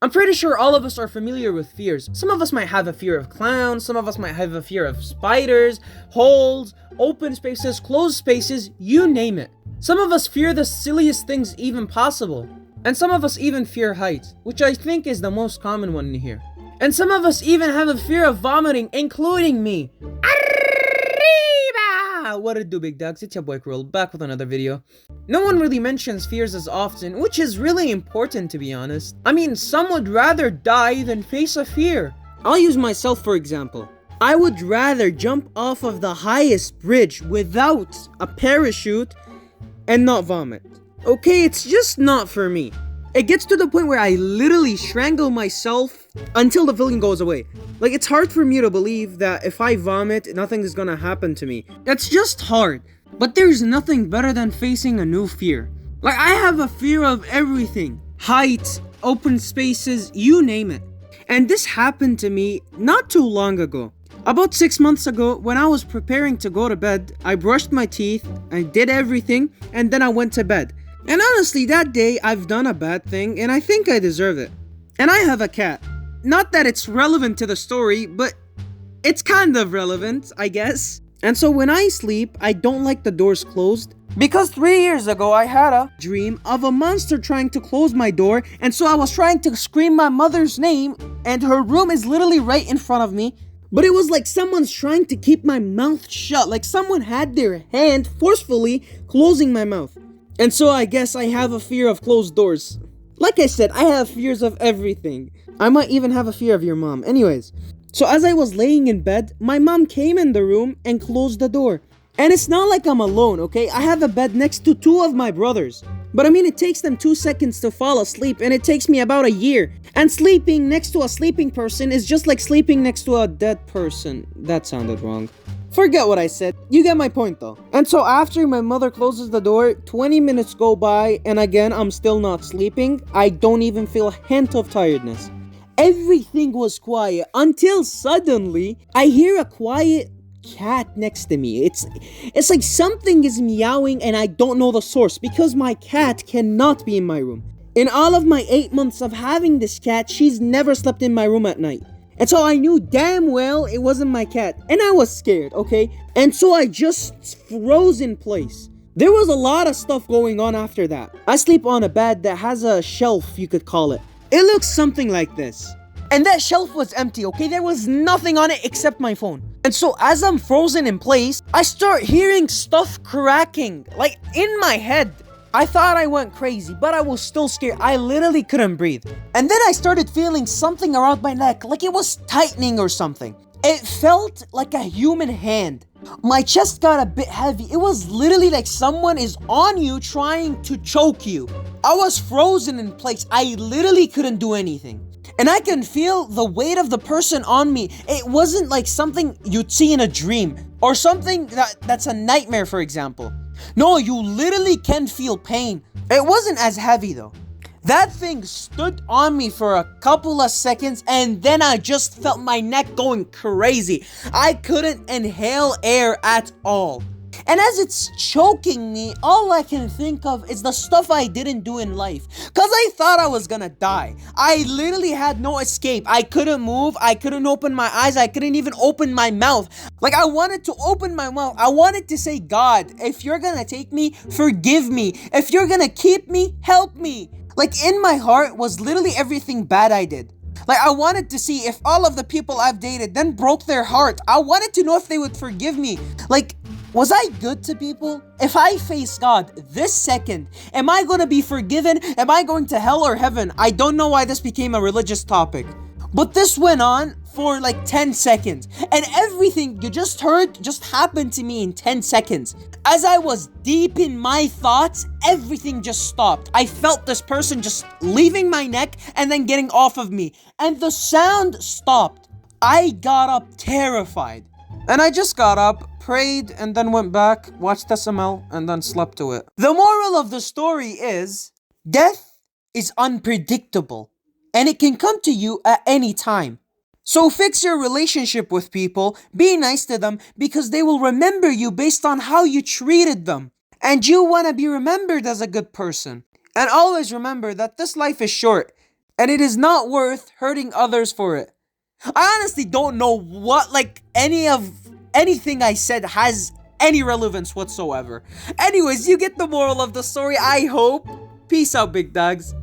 I'm pretty sure all of us are familiar with fears. Some of us might have a fear of clowns, some of us might have a fear of spiders, holes, open spaces, closed spaces, you name it. Some of us fear the silliest things even possible. And some of us even fear heights, which I think is the most common one in here. And some of us even have a fear of vomiting, including me. Arriba! What it do, big dogs? It's your boy Krill, back with another video. No one really mentions fears as often, which is really important, to be honest. I mean, some would rather die than face a fear. I'll use myself for example. I would rather jump off of the highest bridge without a parachute and not vomit. Okay, it's just not for me. It gets to the point where I literally strangle myself until the feeling goes away. Like, it's hard for me to believe that if I vomit, nothing is gonna happen to me. It's just hard. But there's nothing better than facing a new fear. Like, I have a fear of everything. Heights, open spaces, you name it. And this happened to me not too long ago. About 6 months ago, when I was preparing to go to bed, I brushed my teeth, I did everything, and then I went to bed. And honestly, that day, I've done a bad thing, and I think I deserve it. And I have a cat. Not that it's relevant to the story, but it's kind of relevant, I guess. And so when I sleep, I don't like the doors closed. Because 3 years ago, I had a dream of a monster trying to close my door, and so I was trying to scream my mother's name, and her room is literally right in front of me. But it was like someone's trying to keep my mouth shut, like someone had their hand forcefully closing my mouth. And so I guess I have a fear of closed doors. Like I said, I have fears of everything. I might even have a fear of your mom. Anyways, so as I was laying in bed, my mom came in the room and closed the door. And it's not like I'm alone, okay? I have a bed next to 2 of my brothers. But I mean, it takes them 2 seconds to fall asleep, and it takes me about a year. And sleeping next to a sleeping person is just like sleeping next to a dead person. That sounded wrong. Forget what I said. You get my point though. And so after my mother closes the door, 20 minutes go by, and again, I'm still not sleeping. I don't even feel a hint of tiredness. Everything was quiet until suddenly I hear a quiet cat next to me. It's like something is meowing and I don't know the source because my cat cannot be in my room. In all of my 8 months of having this cat, she's never slept in my room at night. And so I knew damn well it wasn't my cat. And I was scared, okay? And so I just froze in place. There was a lot of stuff going on after that. I sleep on a bed that has a shelf, you could call it. It looks something like this. And that shelf was empty, okay? There was nothing on it except my phone. And so as I'm frozen in place, I start hearing stuff cracking, like in my head. I thought I went crazy, but I was still scared. I literally couldn't breathe. And then I started feeling something around my neck, like it was tightening or something. It felt like a human hand. My chest got a bit heavy. It was literally like someone is on you trying to choke you. I was frozen in place. I literally couldn't do anything. And I can feel the weight of the person on me. It wasn't like something you'd see in a dream or something that's a nightmare, for example. No, you literally can feel pain. It wasn't as heavy though. That thing stood on me for a couple of seconds and then I just felt my neck going crazy. I couldn't inhale air at all. And as it's choking me, all I can think of is the stuff I didn't do in life. Cause I thought I was gonna die. I literally had no escape. I couldn't move. I couldn't open my eyes. I couldn't even open my mouth. Like, I wanted to open my mouth. I wanted to say, God, if you're gonna take me, forgive me. If you're gonna keep me, help me. Like, in my heart was literally everything bad I did. Like, I wanted to see if all of the people I've dated then broke their heart. I wanted to know if they would forgive me. Like, was I good to people? If I face God this second, am I going to be forgiven? Am I going to hell or heaven? I don't know why this became a religious topic. But this went on for like 10 seconds. And everything you just heard just happened to me in 10 seconds. As I was deep in my thoughts, everything just stopped. I felt this person just leaving my neck and then getting off of me. And the sound stopped. I got up terrified. And I just got up, prayed, and then went back, watched SML, and then slept to it. The moral of the story is, death is unpredictable, and it can come to you at any time. So fix your relationship with people, be nice to them, because they will remember you based on how you treated them. And you want to be remembered as a good person. And always remember that this life is short. and it is not worth hurting others for it. I honestly don't know what, like, anything I said has any relevance whatsoever. Anyways, you get the moral of the story, I hope. Peace out, big dogs.